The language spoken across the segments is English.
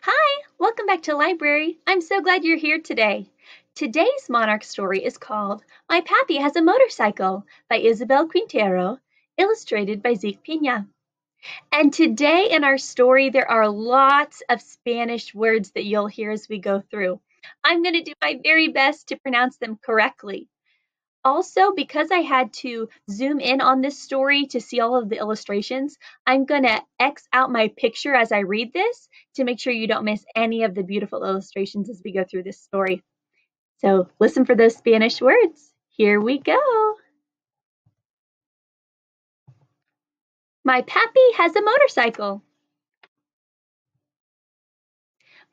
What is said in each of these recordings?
Hi, welcome back to library. I'm so glad you're here today. Today's Monarch story is called My Papi Has a Motorcycle by Isabel Quintero, illustrated by Zeke Pina. And today in our story, there are lots of Spanish words that you'll hear as we go through. I'm going to do my very best to pronounce them correctly. Also, because I had to zoom in on this story to see all of the illustrations, I'm going to X out my picture as I read this to make sure you don't miss any of the beautiful illustrations as we go through this story. So listen for those Spanish words. Here we go. My papi has a motorcycle.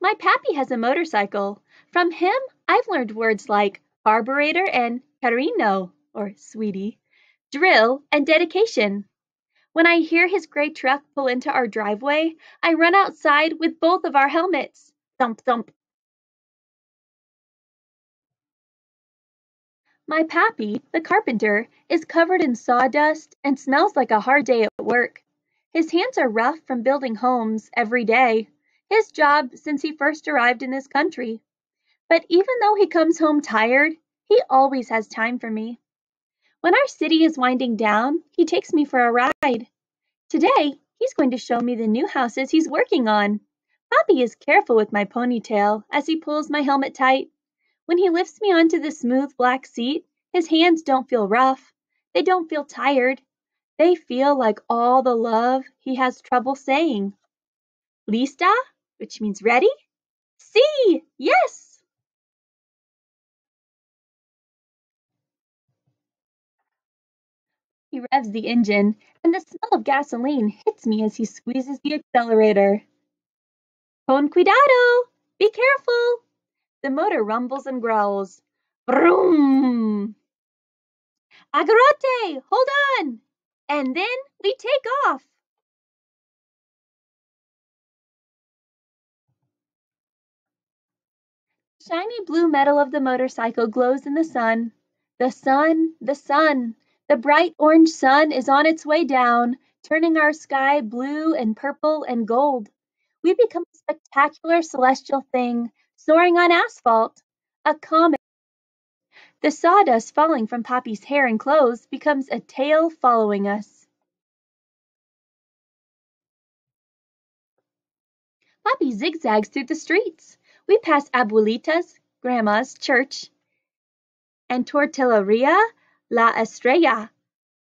My papi has a motorcycle. From him, I've learned words like carburetor and cariño, or sweetie, drill and dedication. When I hear his gray truck pull into our driveway, I run outside with both of our helmets. Thump, thump. My pappy, the carpenter, is covered in sawdust and smells like a hard day at work. His hands are rough from building homes every day, his job since he first arrived in this country. But even though he comes home tired, he always has time for me. When our city is winding down, he takes me for a ride. Today, he's going to show me the new houses he's working on. Papi is careful with my ponytail as he pulls my helmet tight. When he lifts me onto the smooth black seat, his hands don't feel rough. They don't feel tired. They feel like all the love he has trouble saying. Lista, which means ready? Sí, yes. He revs the engine, and the smell of gasoline hits me as he squeezes the accelerator. Con cuidado! Be careful! The motor rumbles and growls. Vroom! Agarrate! Hold on! And then we take off. Shiny blue metal of the motorcycle glows in the sun. The sun, the sun. The bright orange sun is on its way down, turning our sky blue and purple and gold. We become a spectacular celestial thing, soaring on asphalt. A comet. The sawdust falling from Poppy's hair and clothes becomes a tail following us. Poppy zigzags through the streets. We pass Abuelita's, Grandma's church, and Tortilleria La Estrella,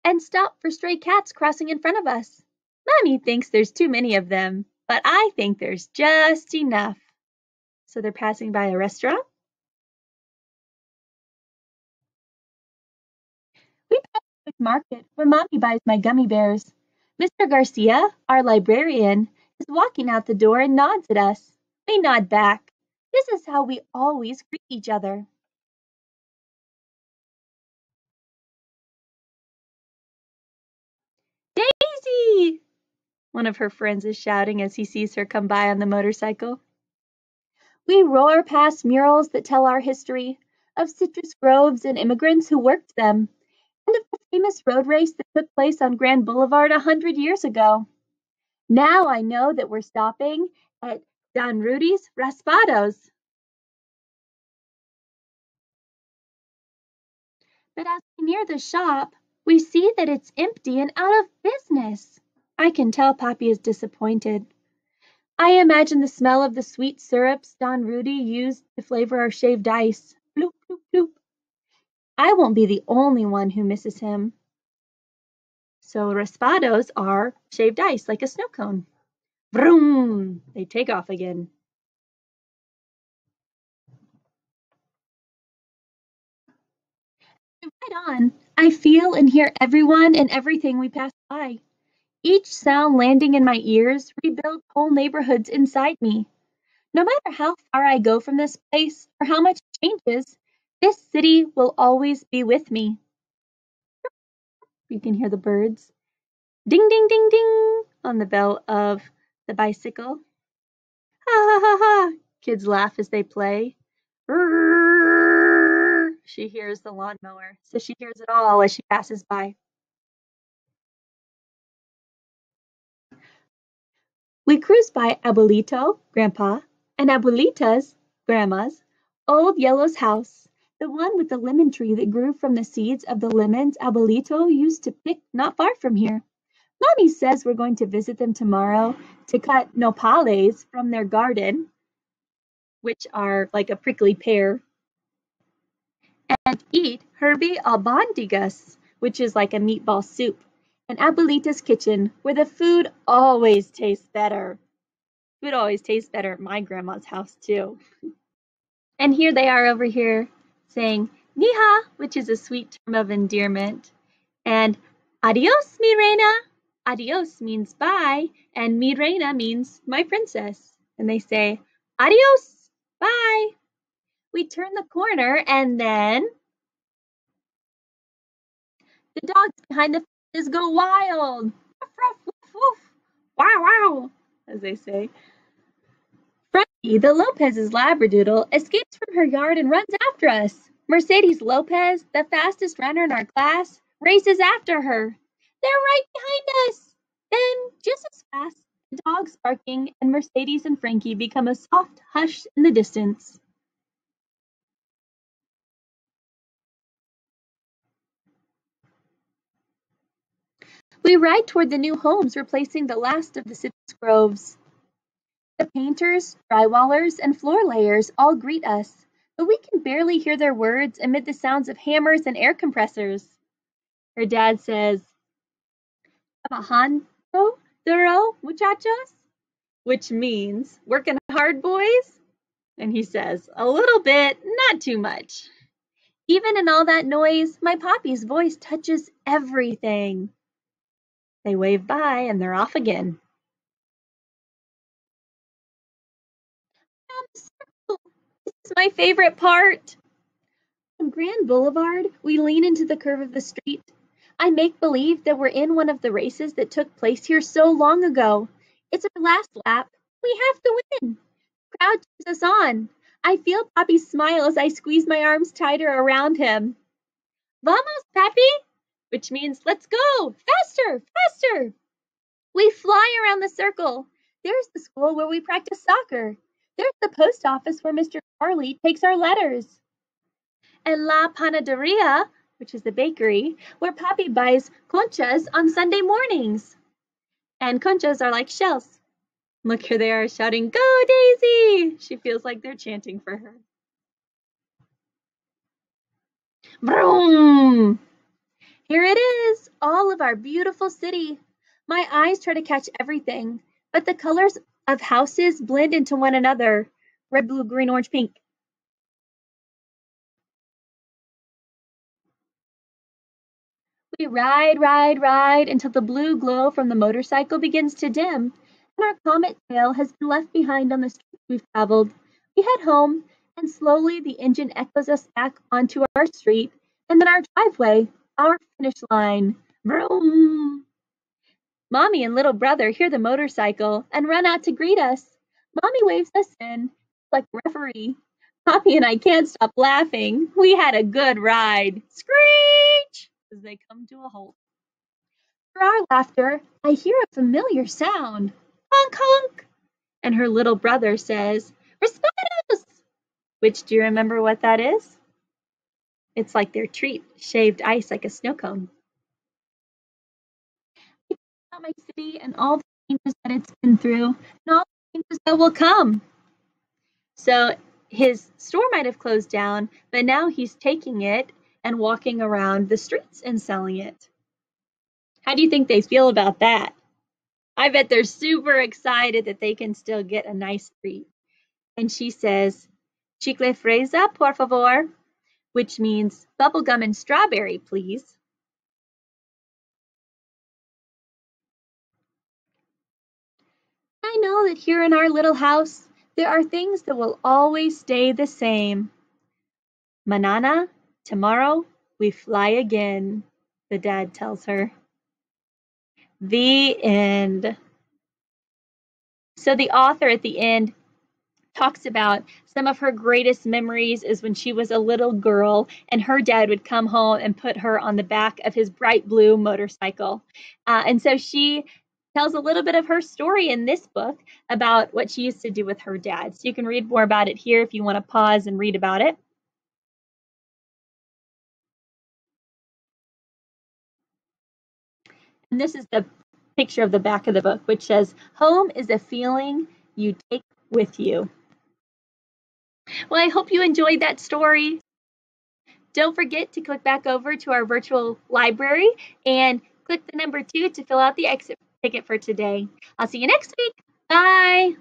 and stop for stray cats crossing in front of us. Mommy thinks there's too many of them, but I think there's just enough. So they're passing by a restaurant. We pass the quick market where Mommy buys my gummy bears. Mr. Garcia, our librarian, is walking out the door and nods at us. We nod back. This is how we always greet each other. Daisy! One of her friends is shouting as he sees her come by on the motorcycle. We roar past murals that tell our history, of citrus groves and immigrants who worked them, and of the famous road race that took place on Grand Boulevard 100 years ago. Now I know that we're stopping at Don Rudy's Raspados. But as we near the shop, we see that it's empty and out of business. I can tell Papi is disappointed. I imagine the smell of the sweet syrups Don Rudy used to flavor our shaved ice. Bloop, bloop, bloop. I won't be the only one who misses him. So raspados are shaved ice, like a snow cone. Vroom! They take off again. Right on. I feel and hear everyone and everything we pass by. Each sound landing in my ears rebuilds whole neighborhoods inside me. No matter how far I go from this place or how much it changes, this city will always be with me. You can hear the birds. Ding, ding, ding, ding on the bell of the bicycle. Ha ha ha ha! Kids laugh as they play. Brrr. She hears the lawnmower, so she hears it all as she passes by. We cruise by Abuelito, Grandpa, and Abuelita's, Grandma's, old Yellow's house, the one with the lemon tree that grew from the seeds of the lemons Abuelito used to pick not far from here. Mommy says we're going to visit them tomorrow to cut nopales from their garden, which are like a prickly pear, and eat Herbie albondigas, which is like a meatball soup, in Abuelita's kitchen, where the food always tastes better. Food always tastes better at my grandma's house, too. And here they are over here saying Mija, which is a sweet term of endearment, and Adios, mi reina. Adios means bye, and mi reina means my princess. And they say, Adios, bye. We turn the corner, and then the dogs behind the fences go wild. Ruff, ruff, woof, woof. Wow, wow, as they say. Frankie, the Lopez's Labradoodle, escapes from her yard and runs after us. Mercedes Lopez, the fastest runner in our class, races after her. They're right behind us. Then, just as fast, the dogs barking and Mercedes and Frankie become a soft hush in the distance. We ride toward the new homes replacing the last of the city's groves. The painters, drywallers, and floor layers all greet us, but we can barely hear their words amid the sounds of hammers and air compressors. Her dad says, "Trabajando duro, muchachos?" which means, working hard, boys? And he says, "A little bit, not too much." Even in all that noise, my Papi's voice touches everything. They wave bye and they're off again. This is my favorite part. On Grand Boulevard, we lean into the curve of the street. I make believe that we're in one of the races that took place here so long ago. It's our last lap. We have to win. The crowd cheers us on. I feel Papi smile as I squeeze my arms tighter around him. Vamos, Papi! Which means, let's go! Faster! Faster! We fly around the circle. There's the school where we practice soccer. There's the post office where Mr. Charlie takes our letters. And La Panaderia, which is the bakery, where Papi buys conchas on Sunday mornings. And conchas are like shells. Look, here they are shouting, "Go, Daisy!" She feels like they're chanting for her. Vroom! Here it is, all of our beautiful city. My eyes try to catch everything, but the colors of houses blend into one another. Red, blue, green, orange, pink. We ride, ride, ride until the blue glow from the motorcycle begins to dim, and our comet tail has been left behind on the streets we've traveled. We head home, and slowly the engine echoes us back onto our street, and then our driveway, our finish line. Vroom! Mommy and little brother hear the motorcycle and run out to greet us. Mommy waves us in, like referee. Papi and I can't stop laughing. We had a good ride. Screech! As they come to a halt. For our laughter, I hear a familiar sound. Honk, honk! And her little brother says, Respondos! Which, do you remember what that is? It's like their treat, shaved ice like a snow cone. I think about my city and all the changes that it's been through, and all the changes that will come. So his store might have closed down, but now he's taking it and walking around the streets and selling it. How do you think they feel about that? I bet they're super excited that they can still get a nice treat. And she says, Chicle fresa, por favor, which means bubblegum and strawberry, please. I know that here in our little house, there are things that will always stay the same. Manana, tomorrow, we fly again, the dad tells her. The end. So the author at the end talks about some of her greatest memories is when she was a little girl and her dad would come home and put her on the back of his bright blue motorcycle. And so she tells a little bit of her story in this book about what she used to do with her dad. So you can read more about it here if you want to pause and read about it. And this is the picture of the back of the book, which says, "Home is a feeling you take with you." Well, I hope you enjoyed that story. Don't forget to click back over to our virtual library and click the number 2 to fill out the exit ticket for today. I'll see you next week. Bye.